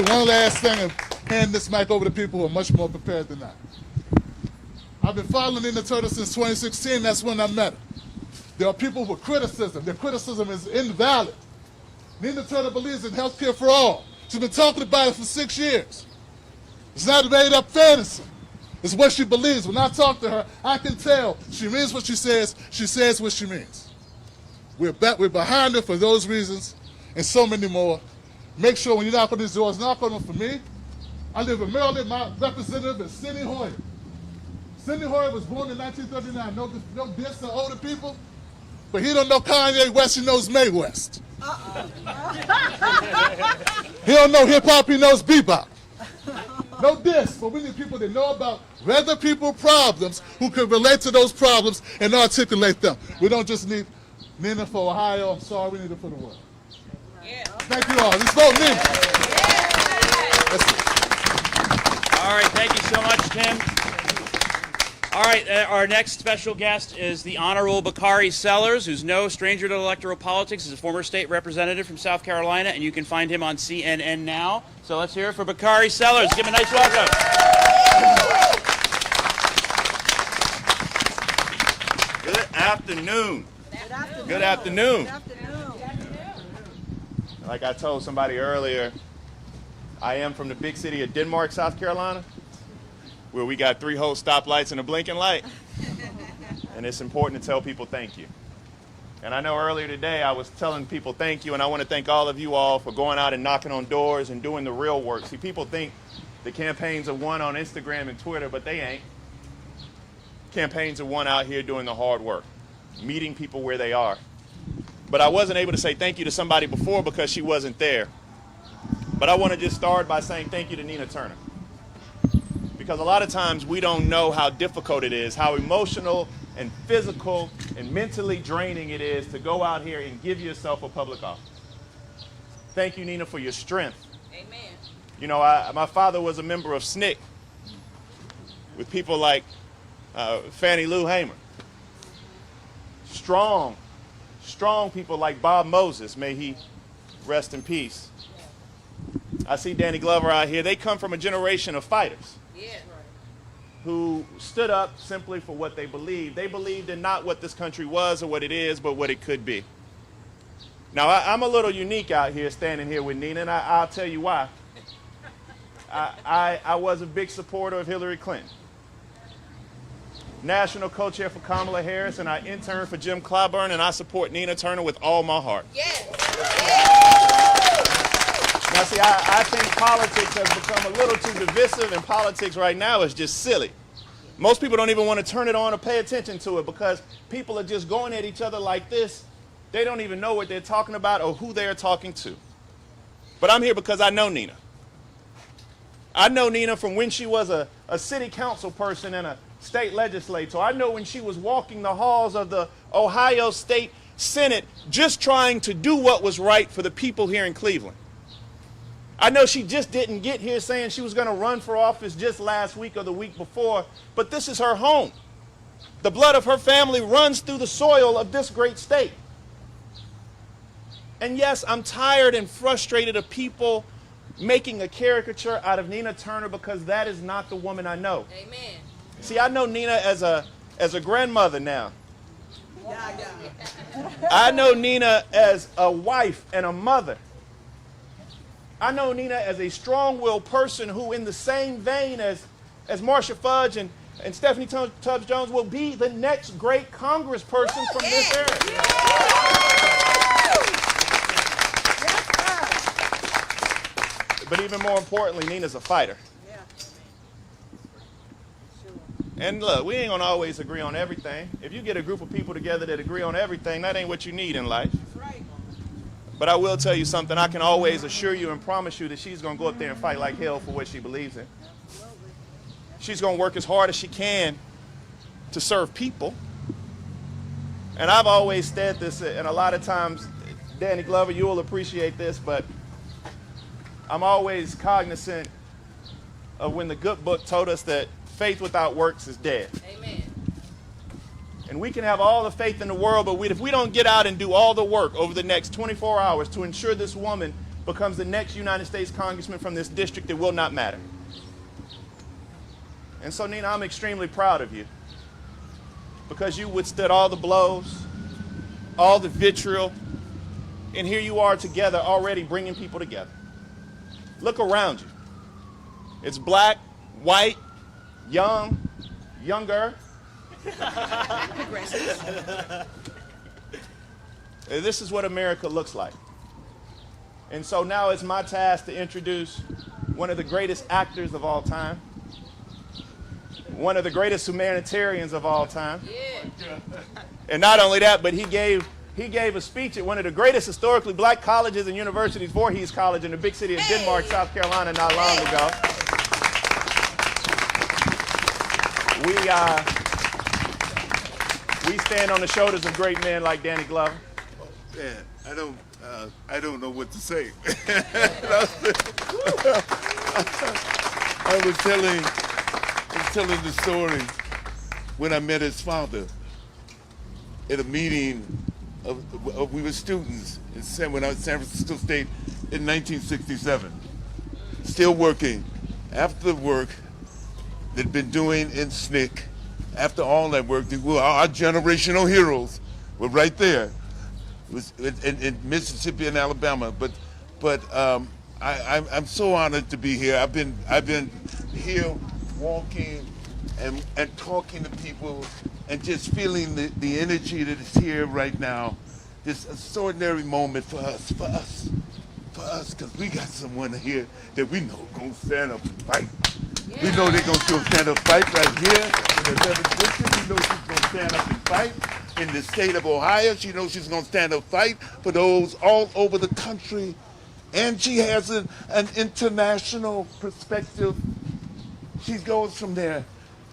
One last thing and hand this mic over to people who are much more prepared than I. I've been following Nina Turner since 2016. That's when I met her. There are people with criticism. Their criticism is invalid. Nina Turner believes in health care for all. She's been talking about it for 6 years. It's not a made-up fantasy. It's what she believes. When I talk to her, I can tell she means what she says what she means. We're behind her for those reasons and so many more. Make sure when you knock on these doors, knock on them for me. I live in Maryland. My representative is Sidney Hoyer. Sidney Hoyer was born in 1939. No diss to older people, but he don't know Kanye West. He knows Mae West. He don't know hip-hop. He knows bebop. No diss, but we need people that know about regular people problems who can relate to those problems and articulate them. We don't just need Nina for Ohio. I'm sorry, we need it for the world. Yeah. Thank you all. Let's vote Nina. All right, thank you so much, Tim. All right, our next special guest is the Honorable Bakari Sellers, who's no stranger to electoral politics. He's a former state representative from South Carolina, and you can find him on CNN Now. So let's hear it for Bakari Sellers. Give him a nice welcome. Good afternoon. Good afternoon. Like I told somebody earlier, I am from the big city of Denmark, South Carolina, where we got 3 whole stoplights and a blinking light. And it's important to tell people thank you. And I know earlier today I was telling people thank you, and I want to thank all of you all for going out and knocking on doors and doing the real work. See, people think the campaigns are won on Instagram and Twitter, but they ain't. Campaigns are won out here doing the hard work, meeting people where they are. But I wasn't able to say thank you to somebody before because she wasn't there. But I want to just start by saying thank you to Nina Turner. Because a lot of times we don't know how difficult it is, how emotional and physical and mentally draining it is to go out here and give yourself a public office. Thank you, Nina, for your strength. Amen. You know, my father was a member of SNCC with people like Fannie Lou Hamer. Strong people like Bob Moses, may he rest in peace. I see Danny Glover out here. They come from a generation of fighters. Yeah. Who stood up simply for what they believed. They believed in not what this country was or what it is, but what it could be. Now, I'm a little unique out here standing here with Nina, and I'll tell you why. I was a big supporter of Hillary Clinton. National co-chair for Kamala Harris, and I interned for Jim Clyburn, and I support Nina Turner with all my heart. Yes. Now, see, I think politics has become a little too divisive, and politics right now is just silly. Most people don't even want to turn it on or pay attention to it because people are just going at each other like this. They don't even know what they're talking about or who they're talking to. But I'm here because I know Nina. I know Nina from when she was a city council person and a state legislator. I know when she was walking the halls of the Ohio State Senate just trying to do what was right for the people here in Cleveland. I know she just didn't get here saying she was going to run for office just last week or the week before, but this is her home. The blood of her family runs through the soil of this great state. And yes, I'm tired and frustrated of people making a caricature out of Nina Turner because that is not the woman I know. Amen. See, I know Nina as a grandmother now. I know Nina as a wife and a mother. I know Nina as a strong-willed person who, in the same vein as Marcia Fudge and Stephanie Tubbs Jones, will be the next great congressperson from this area. But even more importantly, Nina's a fighter. And look, we ain't gonna always agree on everything. If you get a group of people together that agree on everything, that ain't what you need in life. But I will tell you something. I can always assure you and promise you that she's going to go up there and fight like hell for what she believes in. She's going to work as hard as she can to serve people. And I've always said this, and a lot of times, Danny Glover, you will appreciate this, but I'm always cognizant of when the good book told us that faith without works is dead. Amen. And we can have all the faith in the world, but if we don't get out and do all the work over the next 24 hours to ensure this woman becomes the next United States congressman from this district, it will not matter. And so, Nina, I'm extremely proud of you because you withstood all the blows, all the vitriol, and here you are together already bringing people together. Look around you. It's black, white, young, younger. This is what America looks like. And so now it's my task to introduce one of the greatest actors of all time, one of the greatest humanitarians of all time. Yeah. And not only that, but he gave a speech at one of the greatest historically black colleges and universities, Voorhees College in the big city of Denmark, South Carolina, not long ago. We stand on the shoulders of great men like Danny Glover. Man, I don't know what to say. I was telling the story when I met his father at a meeting we were students when I was at San Francisco State in 1967. Still working after the work they'd been doing in SNCC. After all that work, our generational heroes were right there. It was in Mississippi and Alabama, but I'm so honored to be here. I've been here walking and talking to people and just feeling the energy that is here right now. This extraordinary moment for us, because we got someone here that we know gonna stand up and fight. Yeah. We know they're gonna stand up and fight right here in the 11th district. We know she's gonna stand up and fight in the state of Ohio. She knows she's gonna stand up and fight for those all over the country. And she has an international perspective. She goes from there.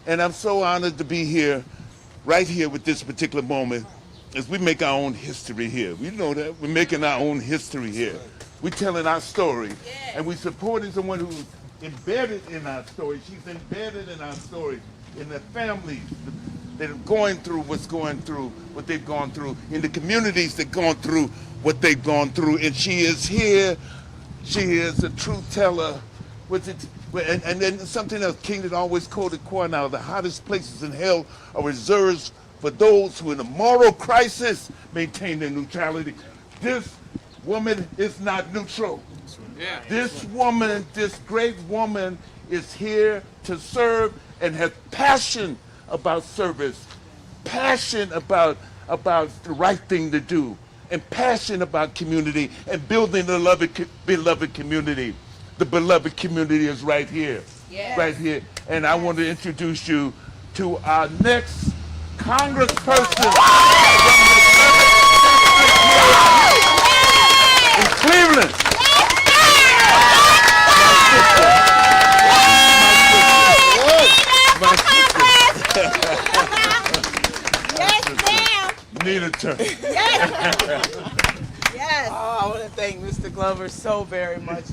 And I'm so honored to be here, right here with this particular moment, as we make our own history here. We know that. We're making our own history here. We're telling our story. And we're supporting someone who's embedded in our story. She's embedded in our story, in the families that are going through what they've gone through, in the communities that gone through what they've gone through. And she is here. She is a truth teller. And then something else, King had always quoted now, the hottest places in hell are reserved for those who in a moral crisis maintain their neutrality. This woman is not neutral. Yeah. This woman, this great woman, is here to serve and has passion about service, passion about the right thing to do, and passion about community and building the beloved community. The beloved community is right here, right here. And I want to introduce you to our next congressperson in Cleveland. Nina Turner. Yes. Oh, I want to thank Mr. Glover so very much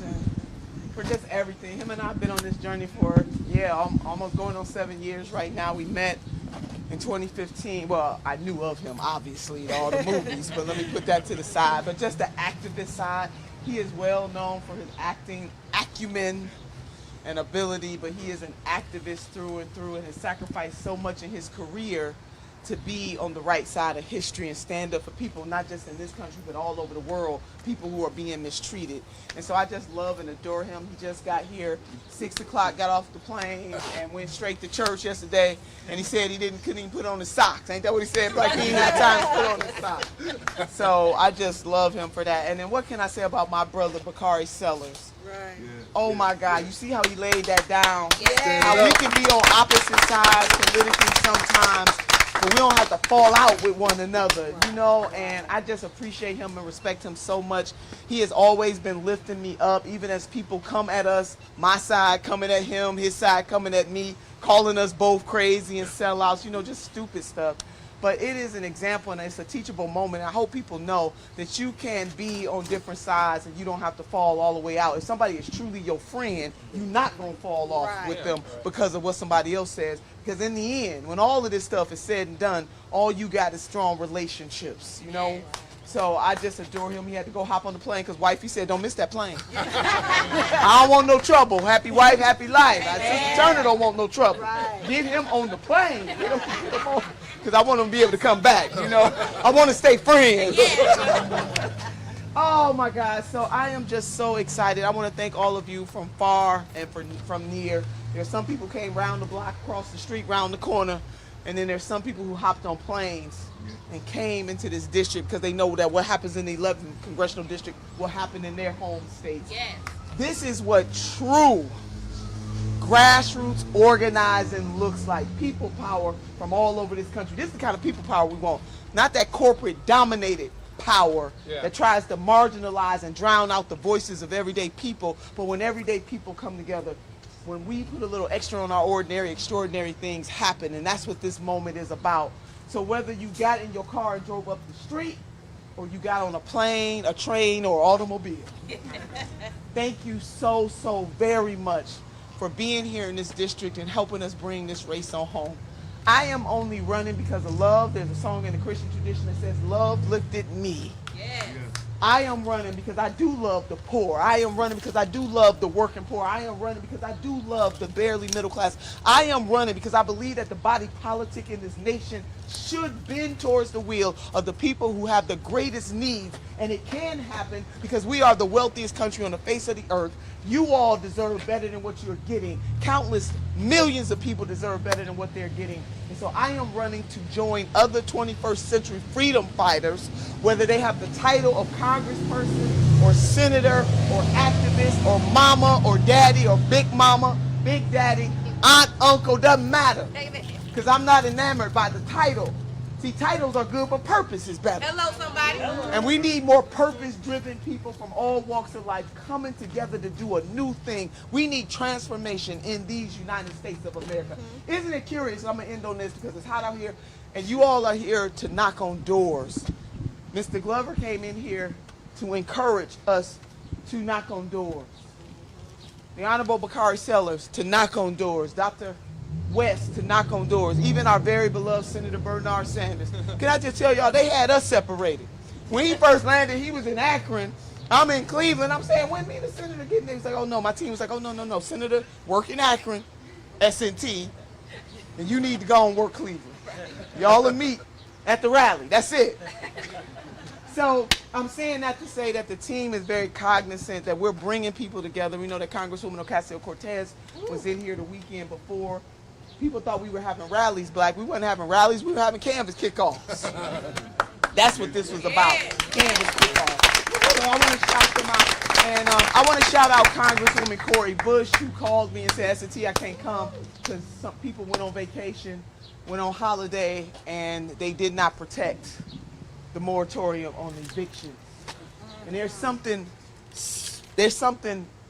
for just everything. Him and I have been on this journey for, almost going on 7 years right now. We met in 2015. Well, I knew of him, obviously, all the movies, but let me put that to the side. But just the activist side, he is well known for his acting acumen and ability, but he is an activist through and through and has sacrificed so much in his career to be on the right side of history and stand up for people, not just in this country, but all over the world, people who are being mistreated. And so I just love and adore him. He just got here, 6 o'clock, got off the plane and went straight to church yesterday. And he said he couldn't even put on his socks. Ain't that what he said? Like he didn't have time to put on his socks. So I just love him for that. And then what can I say about my brother, Bakari Sellers? Right. Yeah. Oh my God, you see how he laid that down? Yeah. How we can be on opposite sides politically sometimes, but we don't have to fall out with one another, you know, and I just appreciate him and respect him so much. He has always been lifting me up, even as people come at us, my side coming at him, his side coming at me, calling us both crazy and sellouts, you know, just stupid stuff. But it is an example and it's a teachable moment. I hope people know that you can be on different sides and you don't have to fall all the way out. If somebody is truly your friend, you're not going to fall off with them because of what somebody else says. Because in the end, when all of this stuff is said and done, all you got is strong relationships, you know? So I just adore him. He had to go hop on the plane because wifey said, don't miss that plane. I don't want no trouble. Happy wife, happy life. Sister Turner don't want no trouble. Get him on the plane. Because I want him to be able to come back, you know. I want to stay friends. Oh my God, so I am just so excited. I want to thank all of you from far and from near. There's some people who came round the block, across the street, round the corner, and then there's some people who hopped on planes and came into this district because they know that what happens in the 11th Congressional District will happen in their home states. Yes. This is what true grassroots organizing looks like. People power from all over this country. This is the kind of people power we want. Not that corporate dominated power that tries to marginalize and drown out the voices of everyday people. But when everyday people come together, when we put a little extra on our ordinary, extraordinary things happen. And that's what this moment is about. So whether you got in your car and drove up the street, or you got on a plane, a train, or automobile, thank you so, so very much for being here in this district and helping us bring this race on home. I am only running because of love. There's a song in the Christian tradition that says, love lifted me. Yes. I am running because I do love the poor. I am running because I do love the working poor. I am running because I do love the barely middle class. I am running because I believe that the body politic in this nation should bend towards the will of the people who have the greatest needs. And it can happen because we are the wealthiest country on the face of the earth. You all deserve better than what you're getting. Countless millions of people deserve better than what they're getting. And so I am running to join other 21st century freedom fighters, whether they have the title of congressperson or senator or activist or mama or daddy or big mama, big daddy, aunt, uncle, doesn't matter. Because I'm not enamored by the title. See, titles are good, but purpose is better. Hello, somebody. And we need more purpose-driven people from all walks of life coming together to do a new thing. We need transformation in these United States of America. Isn't it curious? I'm going to end on this because it's hot out here, and you all are here to knock on doors. Mr. Glover came in here to encourage us to knock on doors. The Honorable Bakari Sellers to knock on doors. Dr. West to knock on doors. Even our very beloved Senator Bernard Sanders. Can I just tell y'all, they had us separated. When he first landed, he was in Akron. I'm in Cleveland. I'm saying, when me and the senator getting there? He's like, oh no, my team was like, oh no. Senator, work in Akron, SNT, and you need to go and work Cleveland. Y'all will meet at the rally. That's it. So I'm saying that to say that the team is very cognizant that we're bringing people together. We know that Congresswoman Ocasio-Cortez was in here the weekend before. People thought we were having rallies, Black. We weren't having rallies. We were having canvas kickoffs. That's what this was about, canvas kickoffs. So I want to shout them out. And I want to shout out Congresswoman Cori Bush, who called me and said, S&T, I can't come because some people went on vacation, went on holiday, and they did not protect the moratorium on evictions. And there's something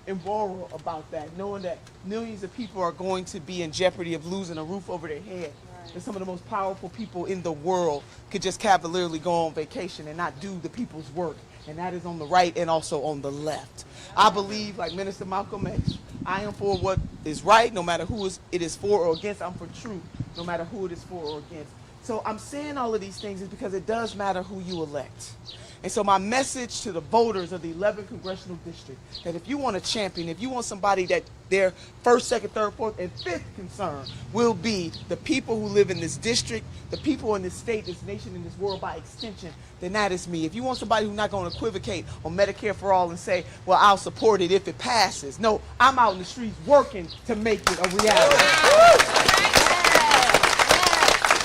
immoral about that, knowing that millions of people are going to be in jeopardy of losing a roof over their head. And some of the most powerful people in the world could just cavalierly go on vacation and not do the people's work. And that is on the right and also on the left. I believe, like Minister Malcolm X, I am for what is right, no matter who it is for or against. I'm for truth, no matter who it is for or against. So I'm saying all of these things is because it does matter who you elect. And so my message to the voters of the 11th Congressional District, that if you want a champion, if you want somebody that their first, second, third, fourth, and fifth concern will be the people who live in this district, the people in this state, this nation, and this world by extension, then that is me. If you want somebody who's not going to equivocate on Medicare for all and say, well, I'll support it if it passes. No, I'm out in the streets working to make it a reality.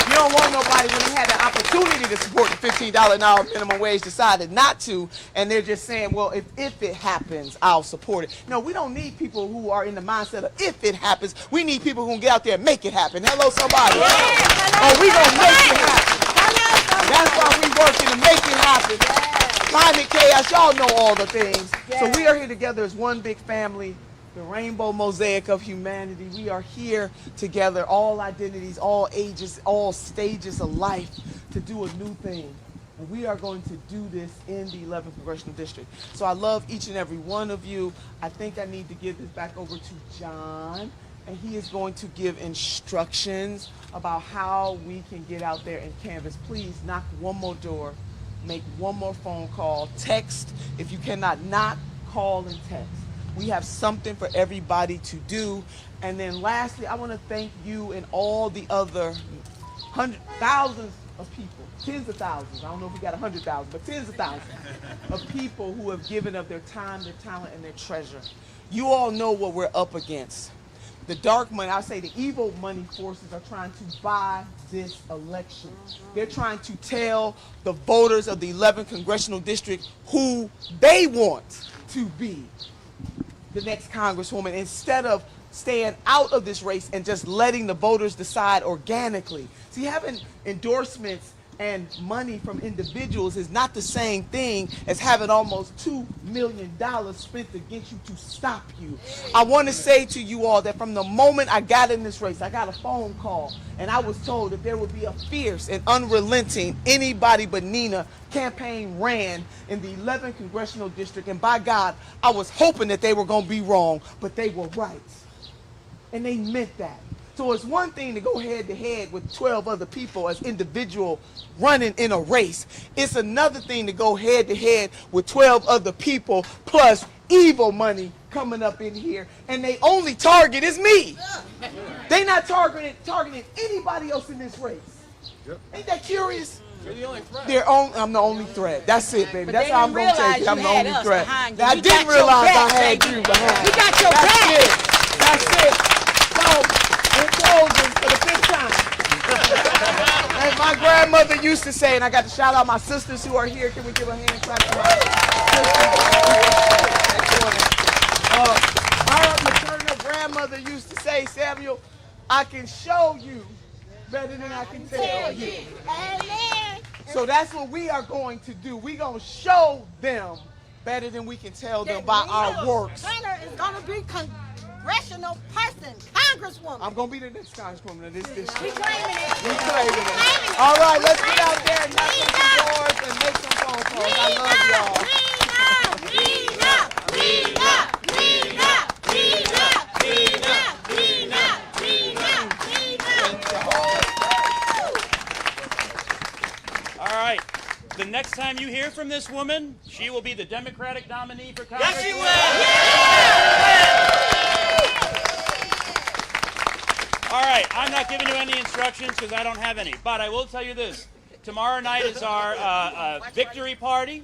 You don't want nobody when they had the opportunity to support the $15 an hour minimum wage decided not to, and they're just saying, well, if it happens, I'll support it. No, we don't need people who are in the mindset of if it happens. We need people who can get out there and make it happen. Hello, somebody. Oh, we gonna make it happen. That's why we working to make it happen. Climate chaos, y'all know all the things. So we are here together as one big family. The rainbow mosaic of humanity. We are here together, all identities, all ages, all stages of life, to do a new thing. And we are going to do this in the 11th Congressional District. So I love each and every one of you. I think I need to give this back over to John, and he is going to give instructions about how we can get out there and canvass. Please knock one more door. make one more phone call, text. If you cannot not, call and text. We have something for everybody to do. And then lastly, I want to thank you and all the other thousands of people, tens of thousands. I don't know if we got 100,000, but tens of thousands of people who have given of their time, their talent, and their treasure. You all know what we're up against. The dark money, I say the evil money forces are trying to buy this election. They're trying to tell the voters of the 11th Congressional District who they want to be the next Congresswoman instead of staying out of this race and just letting the voters decide organically. See, having endorsements and money from individuals is not the same thing as having almost $2 million spent against you to stop you. I want to say to you all that from the moment I got in this race, I got a phone call and I was told that there would be a fierce and unrelenting anybody but Nina campaign ran in the 11th Congressional District, and by God, I was hoping that they were going to be wrong, but they were right. And they meant that. So it's one thing to go head to head with 12 other people as individual running in a race. It's another thing to go head to head with 12 other people plus evil money coming up in here. And they only target is me. They not targeting anybody else in this race. Yep. Ain't that curious? You're the only threat. I'm the only threat. That's it, baby. But That's they how I'm didn't going to take it. I'm the realize only you had us threat. behind you. I We didn't got your realize I back, had baby. you behind. We got your That's back. it. That's it. So, in closing, for the 5th time, as my grandmother used to say, and I got to shout out my sisters who are here. Can we give a hand clap to my sisters? My maternal grandmother used to say, Samuel, I can show you better than I can tell you. Amen. So that's what we are going to do. We're going to show them better than we can tell them by our works. Turner is going to be congressional person, Congresswoman. I'm going to be the next Congresswoman of this We district. claiming it. We claiming it. All right, let's get out there and knock on some doors and make some phone calls. I love y'all. All right. The next time you hear from this woman, she will be the Democratic nominee for Congress. Yes, she will. All right. I'm not giving you any instructions because I don't have any. But I will tell you this. Tomorrow night is our victory party.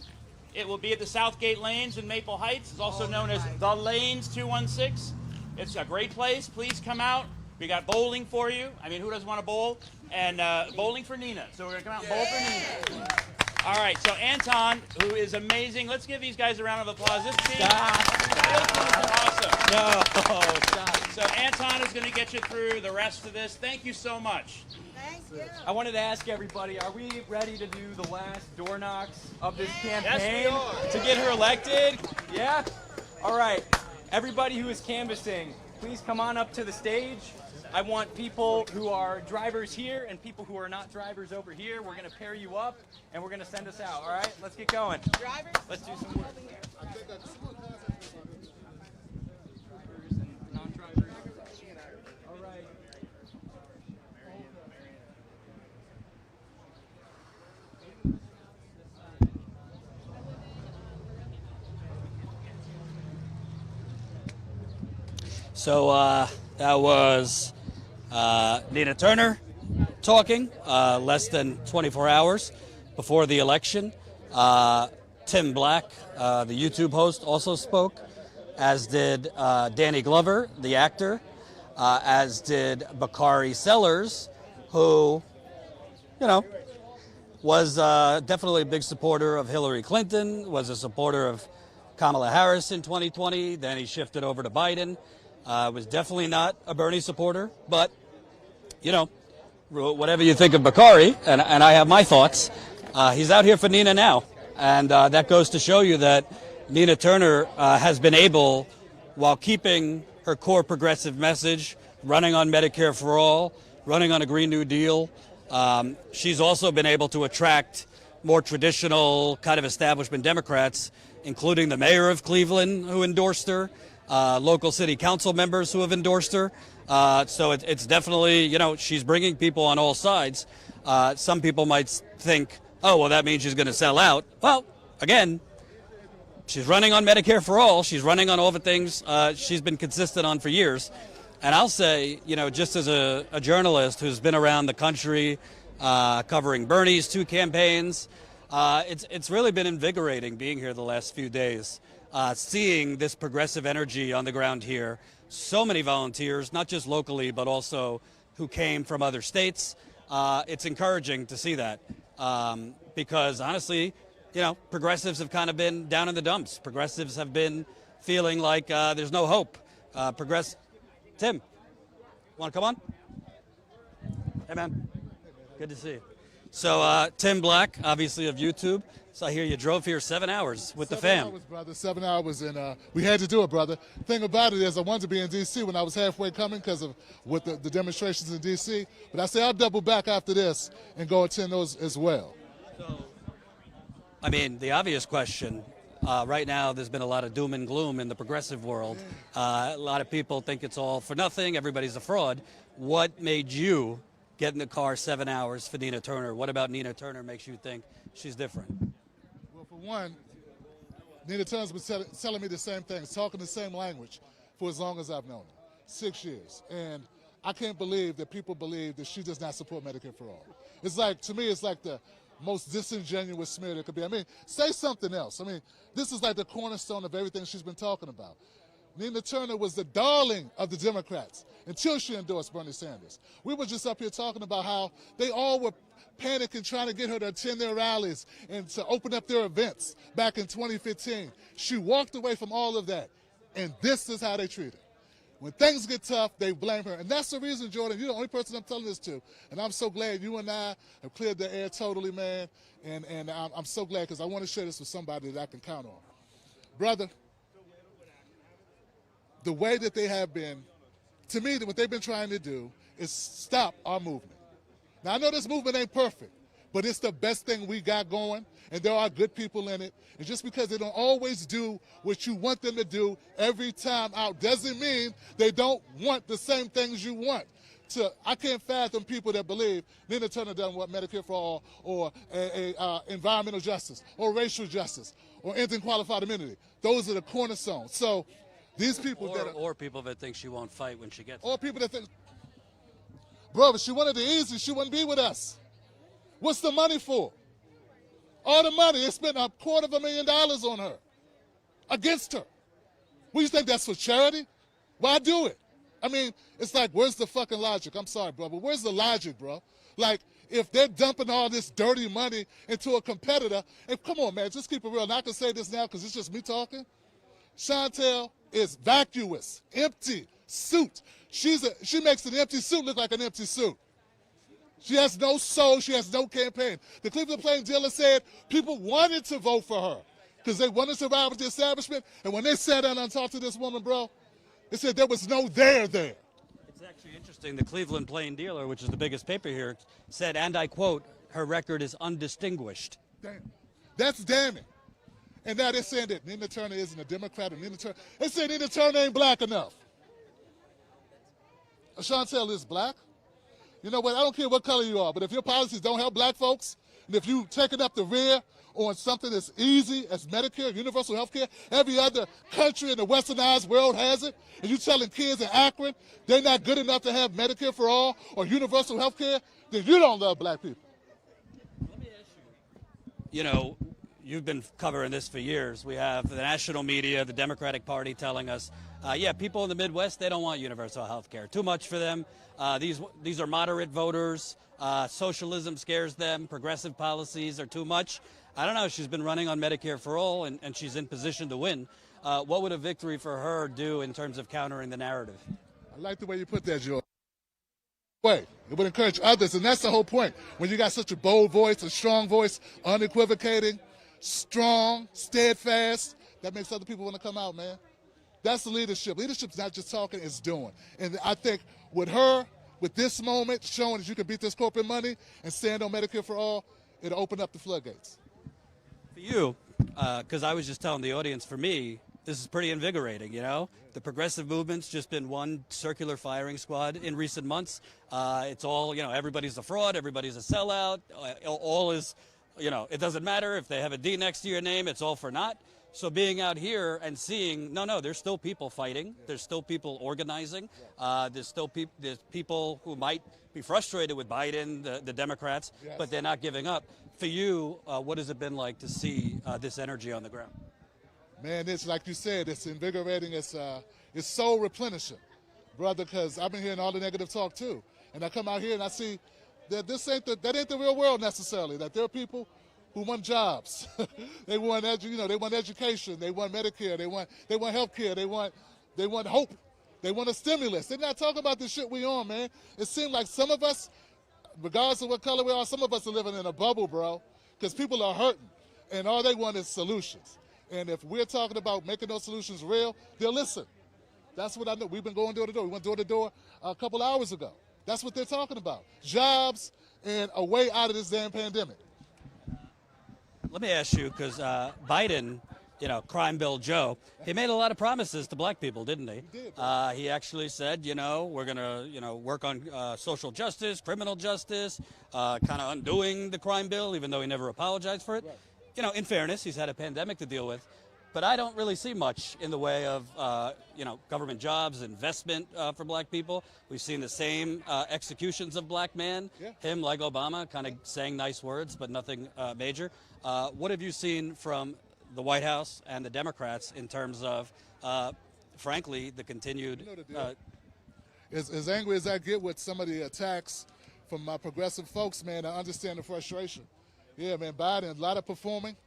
It will be at the Southgate Lanes in Maple Heights. It's also known as the Lanes 216. It's a great place. Please come out. We got bowling for you. I mean, who doesn't want to bowl? And bowling for Nina. So we're going to come out and bowl for Nina. All right, so Anton, who is amazing. Let's give these guys a round of applause. This team is awesome. No, stop. So Anton is going to get you through the rest of this. Thank you so much. Thank you. I wanted to ask everybody, are we ready to do the last door knocks of this Yes, campaign we are. to get her elected? Yeah? All right. Everybody who is canvassing, please come on up to the stage. I want people who are drivers here and people who are not drivers over here. We're going to pair you up and we're going to send us out. All right? Let's get going. Drivers? Let's do some work. Drivers and non-drivers. All right. So that was Nina Turner talking less than 24 hours before the election. Tim Black, the YouTube host, also spoke, as did Danny Glover, the actor, as did Bakari Sellers, who, you know, was definitely a big supporter of Hillary Clinton, was a supporter of Kamala Harris in 2020. Then he shifted over to Biden. Was definitely not a Bernie supporter, but, you know, whatever you think of Bakari, and I have my thoughts, he's out here for Nina now. And that goes to show you that Nina Turner has been able, while keeping her core progressive message, running on Medicare for all, running on a Green New Deal, she's also been able to attract more traditional kind of establishment Democrats, including the mayor of Cleveland who endorsed her, local city council members who have endorsed her. So it's definitely, you know, she's bringing people on all sides. Some people might think oh, well, that means she's going to sell out. Well, again, she's running on Medicare for all. She's running on all the things she's been consistent on for years. And I'll say, you know, just as a journalist who's been around the country covering Bernie's 2 campaigns, it's really been invigorating being here the last few days, seeing this progressive energy on the ground here. So many volunteers, not just locally, but also who came from other states. It's encouraging to see that because, honestly, you know, progressives have kind of been down in the dumps. Progressives have been feeling like there's no hope. Tim, want to come on? Hey, man. Good to see you. So, Tim Black, obviously of YouTube. So I hear you drove here 7 hours with the fam. 7 hours, brother. 7 hours, and we had to do it, brother. Thing about it is, I wanted to be in D.C. when I was halfway coming because of with the demonstrations in D.C. But I say I'll double back after this and go attend those as well. So, I mean, the obvious question. Right now, there's been a lot of doom and gloom in the progressive world. A lot of people think it's all for nothing. Everybody's a fraud. What made you get in the car 7 hours for Nina Turner? What about Nina Turner makes you think she's different? Well, for one, Nina Turner's been telling me the same things, talking the same language for as long as I've known her, 6 years. And I can't believe that people believe that she does not support Medicare for all. It's like, to me, it's like the most disingenuous smear there could be. I mean, say something else. I mean, this is like the cornerstone of everything she's been talking about. Nina Turner was the darling of the Democrats until she endorsed Bernie Sanders. We were just up here talking about how they all were panicking, trying to get her to attend their rallies and to open up their events back in 2015. She walked away from all of that, and this is how they treat her. When things get tough, they blame her. And that's the reason, Jordan, you're the only person I'm telling this to. And I'm so glad you and I have cleared the air totally, man. And I'm so glad because I want to share this with somebody that I can count on. Brother, the way that they have been, to me, what they've been trying to do is stop our movement. Now, I know this movement ain't perfect, but it's the best thing we got going, and there are good people in it. And just because they don't always do what you want them to do every time out doesn't mean they don't want the same things you want. I can't fathom people that believe Nina Turner doesn't want Medicare for all or environmental justice or racial justice or anything qualified immunity. Those are the cornerstones. So these people or people that think she won't fight when she gets or people that think, bro, if she wanted the easy, she wouldn't be with us. What's the money for? All the money. They spent $250,000 on her, against her. What, you think that's for charity? Why do it? I mean, it's like, where's the fucking logic? I'm sorry, bro, but where's the logic, bro? Like, if they're dumping all this dirty money into a competitor, and come on, man, just keep it real. And I can say this now because it's just me talking. Chantel is vacuous, empty suit. She makes an empty suit look like an empty suit. She has no soul. She has no campaign. The Cleveland Plain Dealer said people wanted to vote for her because they wanted to ride with the establishment. And when they sat down and talked to this woman, bro, they said there was no there. It's actually interesting. The Cleveland Plain Dealer, which is the biggest paper here, said, and I quote, her record is undistinguished. Damn. That's damning. And now they're saying that Nina Turner isn't a Democrat. They say Nina Turner ain't black enough. Chantel is black. You know what? I don't care what color you are, but if your policies don't help black folks, and if you taking up the rear on something as easy as Medicare, universal health care, every other country in the westernized world has it, and you telling kids in Akron they're not good enough to have Medicare for all or universal health care, then you don't love black people. Let me ask you. You know, you've been covering this for years. We have the national media, the Democratic Party telling us, yeah, people in the Midwest, they don't want universal health care. Too much for them. These are moderate voters. Socialism scares them. Progressive policies are too much. I don't know. She's been running on Medicare for all, and she's in position to win. What would a victory for her do in terms of countering the narrative? I like the way you put that, George. It would encourage others, and that's the whole point. When you got such a bold voice, a strong voice, unequivocating, strong, steadfast, that makes other people want to come out, man. That's the leadership. Leadership's not just talking, it's doing. And I think with her, with this moment, showing that you can beat this corporate money and stand on Medicare for all, it'll open up the floodgates. For you, because I was just telling the audience, for me, this is pretty invigorating, you know? The progressive movement's just been one circular firing squad in recent months. It's all, you know, everybody's a fraud, everybody's a sellout, all is it doesn't matter if they have a D next to your name, it's all for naught. So being out here and seeing, no, there's still people fighting. There's still people organizing. There's still there's people who might be frustrated with Biden, the Democrats, but they're not giving up. For you, what has it been like to see this energy on the ground? Man, it's like you said, it's invigorating. It's soul replenishing, brother, because I've been hearing all the negative talk too. And I come out here and I see that that ain't the real world necessarily, that there are people who want jobs. They want they want education, they want Medicare, they want health care, they want hope, they want a stimulus. They're not talking about the shit we on, man. It seems like some of us, regardless of what color we are, some of us are living in a bubble, bro, because people are hurting, and all they want is solutions. And if we're talking about making those solutions real, they'll listen. That's what I know. We've been going door to door. We went door to door a couple hours ago. That's what they're talking about. Jobs and a way out of this damn pandemic. Let me ask you, because Biden, Crime Bill Joe, he made a lot of promises to black people, didn't he? He did. He actually said, we're going to, work on social justice, criminal justice, kind of undoing the crime bill, even though he never apologized for it. Right. In fairness, he's had a pandemic to deal with. But I don't really see much in the way of, government jobs, investment for black people. We've seen the same executions of black men. Yeah. Him, like Obama, kind of saying nice words, but nothing major. What have you seen from the White House and the Democrats in terms of, frankly, the continued... As angry as I get with some of the attacks from my progressive folks, man, I understand the frustration. Yeah, man, Biden, a lot of performing.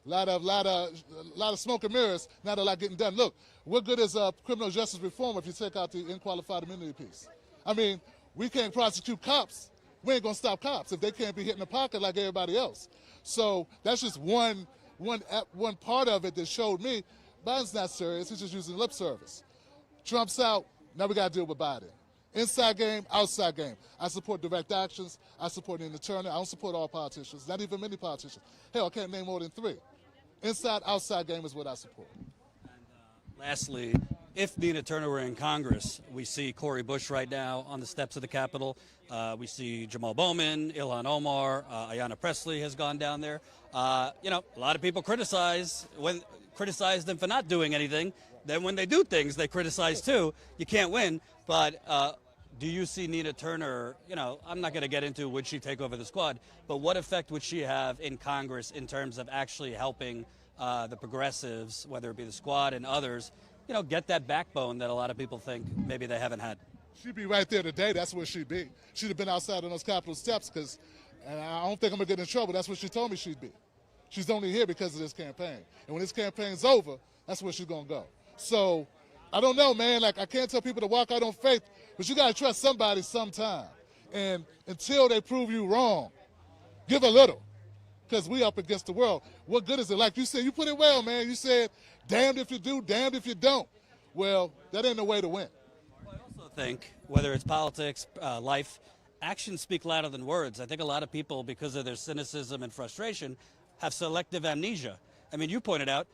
A lot of smoke and mirrors, not a lot getting done. Look, what good is criminal justice reform if you take out the unqualified immunity piece? I mean, we can't prosecute cops. We ain't gonna stop cops if they can't be hit in the pocket like everybody else. So that's just one part of it that showed me Biden's not serious. He's just using lip service. Trump's out. Now we got to deal with Biden. Inside game, outside game. I support direct actions. I support Nina Turner. I don't support all politicians, not even many politicians. Hell, I can't name more than 3. Inside, outside game is what I support. And lastly, if Nina Turner were in Congress, we see Cori Bush right now on the steps of the Capitol. We see Jamal Bowman, Ilhan Omar, Ayanna Pressley has gone down there. A lot of people criticize them for not doing anything. Then when they do things, they criticize too. You can't win. But do you see Nina Turner, I'm not going to get into would she take over the squad, but what effect would she have in Congress in terms of actually helping the progressives, whether it be the squad and others, get that backbone that a lot of people think maybe they haven't had? She'd be right there today. That's where she'd be. She'd have been outside on those Capitol steps because I don't think I'm going to get in trouble. That's what she told me she'd be. She's only here because of this campaign. And when this campaign's over, that's where she's going to go. So I don't know, man. Like, I can't tell people to walk out on faith, but you got to trust somebody sometime. And until they prove you wrong, give a little, because we up against the world. What good is it? Like you said, you put it well, man. You said, damned if you do, damned if you don't. Well, that ain't the way to win. Well, I also think, whether it's politics, life, actions speak louder than words. I think a lot of people, because of their cynicism and frustration, have selective amnesia. I mean, you pointed out,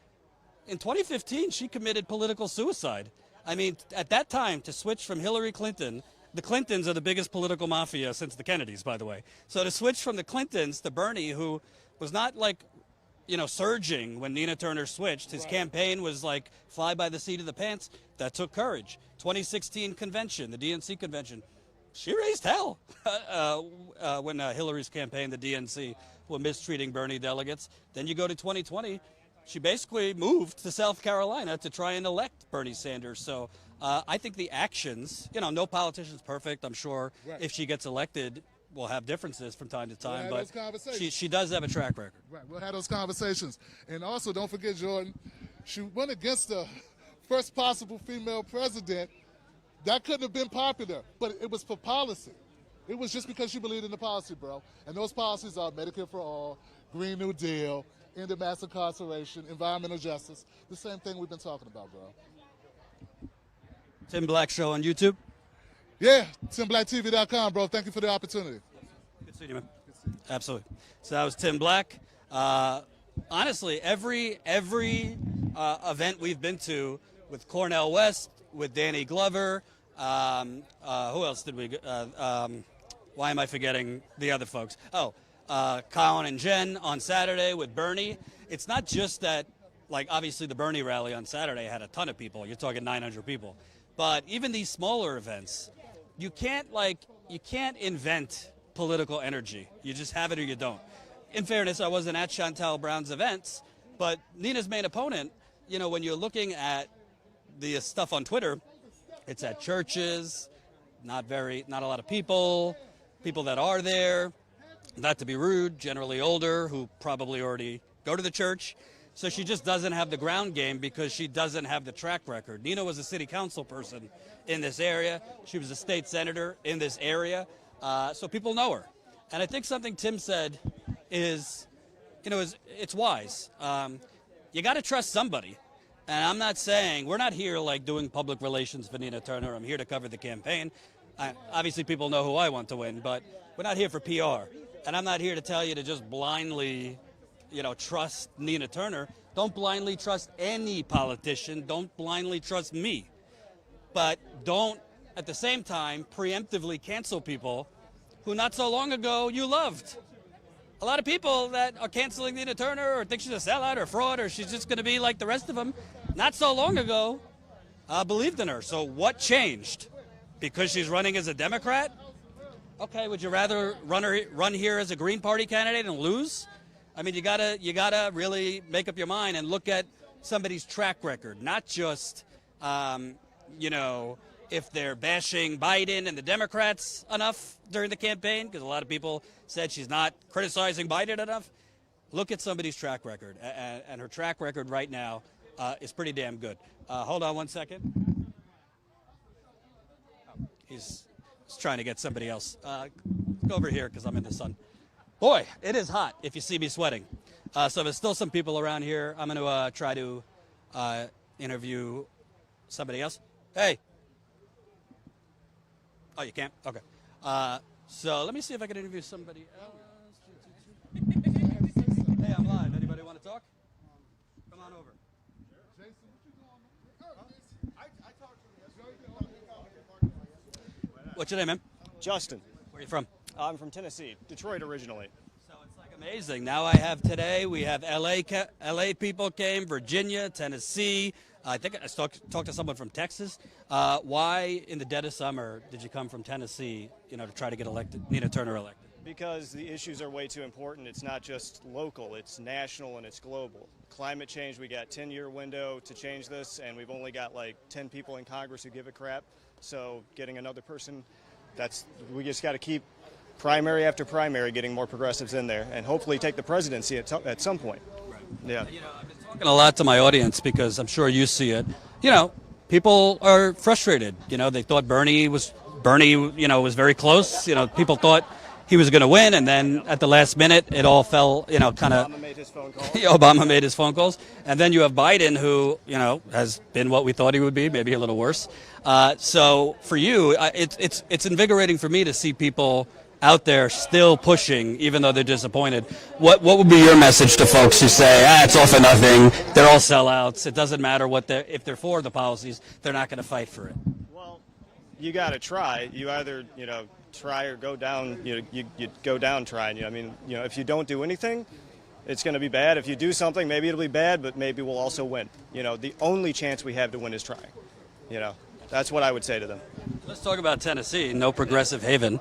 in 2015, she committed political suicide. I mean, at that time, to switch from Hillary Clinton, the Clintons are the biggest political mafia since the Kennedys, by the way. So to switch from the Clintons to Bernie, who was not surging when Nina Turner switched. His campaign was like fly by the seat of the pants. That took courage. 2016 convention, the DNC convention, she raised hell when Hillary's campaign, the DNC, were mistreating Bernie delegates. Then you go to 2020. She basically moved to South Carolina to try and elect Bernie Sanders. So I think the actions, no politician's perfect. I'm sure if she gets elected, we'll have differences from time to time. We'll have but those conversations. she does have a track record. Right, we'll have those conversations. And also, don't forget, Jordan, she went against the first possible female president. That couldn't have been popular, but it was for policy. It was just because she believed in the policy, bro. And those policies are Medicare for all, Green New Deal, end of mass incarceration, environmental justice, the same thing we've been talking about, bro. Tim Black Show on YouTube. Yeah, TimBlackTV.com, bro. Thank you for the opportunity. Good seeing you, man. Absolutely. So that was Tim Black. Honestly, every event we've been to with Cornel West, with Danny Glover, who else did we? Why am I forgetting the other folks? Colin and Jen on Saturday with Bernie. It's not just that, like, obviously the Bernie rally on Saturday had a ton of people. You're talking 900 people. But even these smaller events, you can't invent political energy. You just have it or you don't. In fairness, I wasn't at Chantal Brown's events, but Nina's main opponent, you know, when you're looking at the stuff on Twitter, it's at churches, not a lot of people that are there, not to be rude, generally older, who probably already go to the church. So she just doesn't have the ground game because she doesn't have the track record. Nina was a city council person in this area. She was a state senator in this area. So people know her. And I think something Tim said is, you know, it's wise. You got to trust somebody. And I'm not saying, we're not here like doing public relations for Nina Turner. I'm here to cover the campaign. Obviously people know who I want to win, but we're not here for PR. And I'm not here to tell you to just blindly, you know, trust Nina Turner. Don't blindly trust any politician. Don't blindly trust me. But don't, at the same time, preemptively cancel people who not so long ago you loved. A lot of people that are canceling Nina Turner or think she's a sellout or fraud or she's just going to be like the rest of them, not so long ago, believed in her. So what changed? Because she's running as a Democrat? Okay, would you rather run here as a Green Party candidate and lose? I mean, you gotta really make up your mind and look at somebody's track record, not just, you know, if they're bashing Biden and the Democrats enough during the campaign, because a lot of people said she's not criticizing Biden enough. Look at somebody's track record, and her track record right now is pretty damn good. Hold on one second. He's trying to get somebody else. Go over here because I'm in the sun. Boy, it is hot if you see me sweating. So there's still some people around here. I'm going to try to interview somebody else. Hey. Oh, you can't? Okay. So let me see if I can interview somebody else. Hey, I'm live. Anybody want to talk? Come on over. What's your name, man? Justin. Where are you from? I'm from Tennessee, Detroit originally. So it's like amazing. Now I have today, we have LA people came, Virginia, Tennessee. I think I talked to someone from Texas. Why in the dead of summer did you come from Tennessee, you know, to try to get Nina Turner elected? Because the issues are way too important. It's not just local, it's national and it's global. Climate change, we got 10-year window to change this, and we've only got like 10 people in Congress who give a crap. So getting another person, we just got to keep primary after primary getting more progressives in there and hopefully take the presidency at some point. Right. Yeah. You know, I've been talking a lot to my audience because I'm sure you see it. You know, people are frustrated. You know, they thought Bernie, was very close. You know, people thought he was going to win, and then at the last minute, it all fell, you know, kind of. Obama made his phone calls. Obama made his phone calls. And then you have Biden, who, you know, has been what we thought he would be, maybe a little worse. So for you, it's invigorating for me to see people out there still pushing, even though they're disappointed. What would be your message to folks who say, it's all for nothing, they're all sellouts, it doesn't matter if they're for the policies, they're not going to fight for it? Well, you got to try. You either, you know, try or go down. You go down trying. You know, I mean, you know, if you don't do anything, it's going to be bad. If you do something, maybe it'll be bad, but maybe we'll also win. You know, the only chance we have to win is trying. You know, that's what I would say to them. Let's talk about Tennessee, no progressive haven.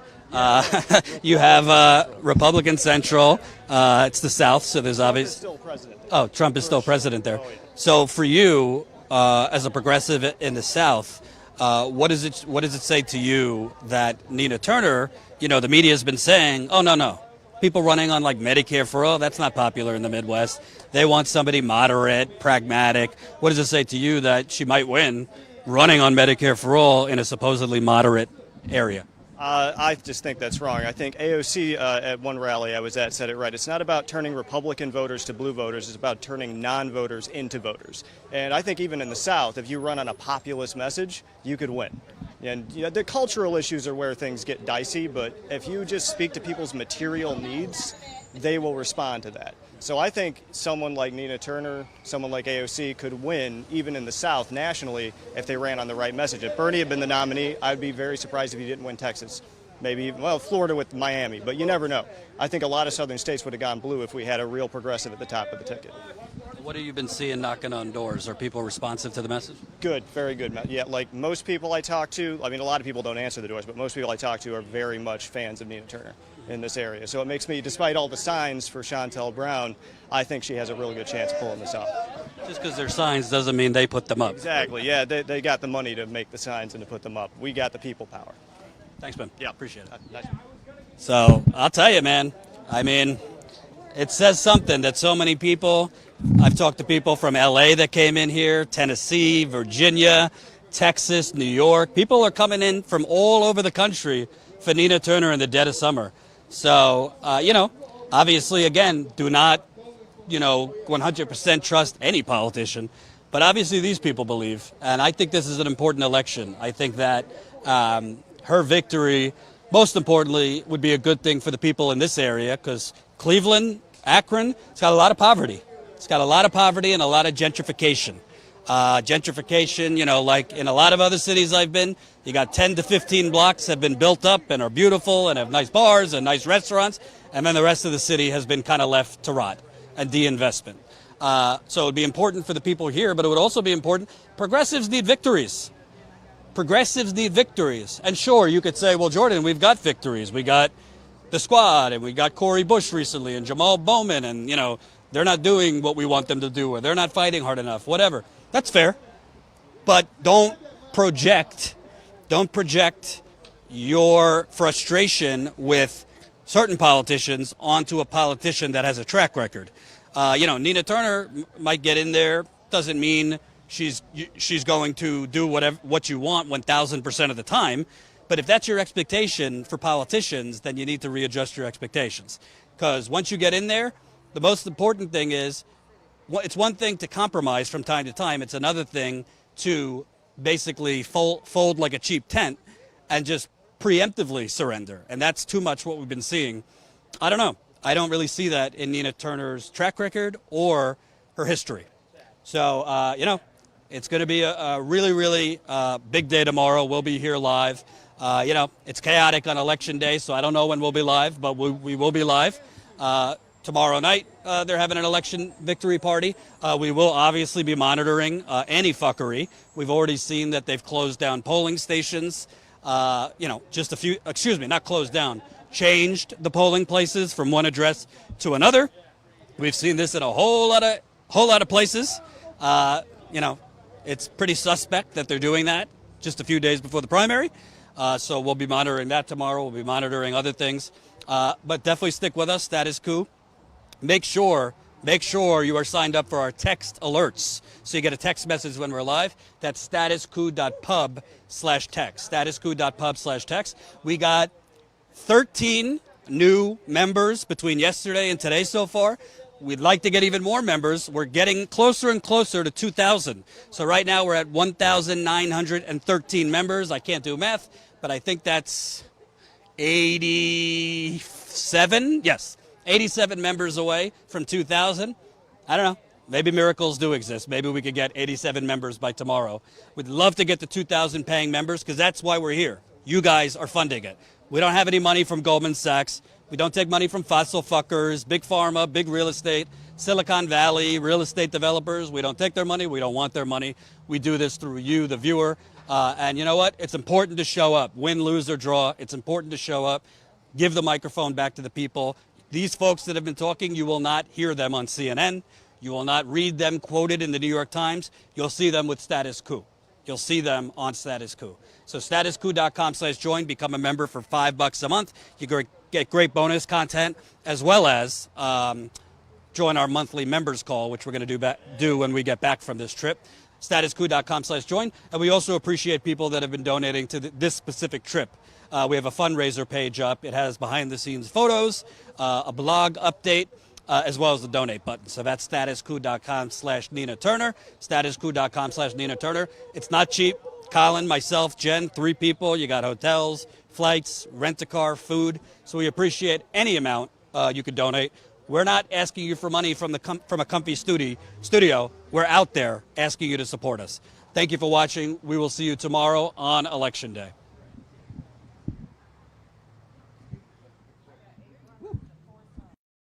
You have Republican Central. It's the South, so there's obviously. Trump is still president. Oh, Trump is still president there. Oh, yeah. So for you, as a progressive in the South, what does it say to you that Nina Turner, you know, the media has been saying, oh, no. People running on like Medicare for all, that's not popular in the Midwest. They want somebody moderate, pragmatic. What does it say to you that she might win running on Medicare for all in a supposedly moderate area? I just think that's wrong. I think AOC at one rally I was at said it right. It's not about turning Republican voters to blue voters. It's about turning non-voters into voters. And I think even in the South, if you run on a populist message, you could win. And you know, the cultural issues are where things get dicey, but if you just speak to people's material needs, they will respond to that. So I think someone like Nina Turner, someone like AOC could win even in the South nationally if they ran on the right message. If Bernie had been the nominee, I'd be very surprised if he didn't win Texas. maybe even, well, Florida with Miami, but you never know. I think a lot of southern states would have gone blue if we had a real progressive at the top of the ticket. What have you been seeing knocking on doors? Are people responsive to the message? Good, very good. Yeah, like most people I talk to, I mean, a lot of people don't answer the doors, but most people I talk to are very much fans of Nina Turner in this area. So it makes me, despite all the signs for Chantel Brown, I think she has a really good chance of pulling this off. Just because there's signs doesn't mean they put them up. Exactly, yeah, they got the money to make the signs and to put them up. We got the people power. Thanks, man. Yeah. Appreciate it. Nice. So I'll tell you, man, I mean, it says something that so many people, I've talked to people from LA that came in here, Tennessee, Virginia, Texas, New York. People are coming in from all over the country for Nina Turner in the dead of summer. So, obviously, again, do not, 100% trust any politician. But obviously these people believe, and I think this is an important election. I think that her victory, most importantly, would be a good thing for the people in this area because Cleveland, Akron, it's got a lot of poverty. It's got a lot of poverty and a lot of gentrification. Gentrification, like in a lot of other cities I've been, you got 10 to 15 blocks have been built up and are beautiful and have nice bars and nice restaurants, and then the rest of the city has been kind of left to rot and de-investment. So it would be important for the people here, but it would also be important. Progressives need victories. Progressives need victories. And sure, you could say, well, Jordan, we've got victories. We got the Squad, and we got Cori Bush recently, and Jamal Bowman, and, they're not doing what we want them to do, or they're not fighting hard enough, whatever. That's fair. But don't project your frustration with certain politicians onto a politician that has a track record. Nina Turner might get in there. Doesn't mean she's going to do what you want 1,000% of the time. But if that's your expectation for politicians, then you need to readjust your expectations. Because once you get in there, the most important thing is, it's one thing to compromise from time to time. It's another thing to basically fold like a cheap tent and just preemptively surrender. And that's too much what we've been seeing. I don't know. I don't really see that in Nina Turner's track record or her history. So, it's going to be a really, really big day tomorrow. We'll be here live. It's chaotic on Election Day, so I don't know when we'll be live, but we will be live. Tomorrow night, they're having an election victory party. We will obviously be monitoring any fuckery. We've already seen that they've closed down polling stations. Just a few, not closed down, changed the polling places from one address to another. We've seen this in a whole lot of places. It's pretty suspect that they're doing that just a few days before the primary. So we'll be monitoring that tomorrow. We'll be monitoring other things. But definitely stick with us. Status Coup. Make sure you are signed up for our text alerts. So you get a text message when we're live. That's statuscoup.pub/text. Statuscoup.pub/text. We got 13 new members between yesterday and today so far. We'd like to get even more members. We're getting closer and closer to 2,000. So right now we're at 1,913 members. I can't do math, but I think that's 87. Yes. 87 members away from 2,000. I don't know. Maybe miracles do exist. Maybe we could get 87 members by tomorrow. We'd love to get to 2,000 paying members because that's why we're here. You guys are funding it. We don't have any money from Goldman Sachs. We don't take money from fossil fuckers, big pharma, big real estate, Silicon Valley, real estate developers. We don't take their money. We don't want their money. We do this through you, the viewer. And you know what? It's important to show up. Win, lose, or draw. It's important to show up. Give the microphone back to the people. These folks that have been talking, you will not hear them on CNN. You will not read them quoted in the New York Times. You'll see them with Status Coup. You'll see them on Status Coup. So statuscoup.com/join, become a member for $5 a month. You get great bonus content as well as join our monthly members call, which we're going to do when we get back from this trip. Statuscoup.com/join. And we also appreciate people that have been donating to this specific trip. We have a fundraiser page up. It has behind-the-scenes photos, a blog update, as well as the donate button. So that's statuscoup.com/Nina Turner, statuscoup.com/Nina Turner. It's not cheap. Colin, myself, Jen, 3 people. You got hotels, flights, rent-a-car, food. So we appreciate any amount you could donate. We're not asking you for money from a comfy studio. We're out there asking you to support us. Thank you for watching. We will see you tomorrow on Election Day.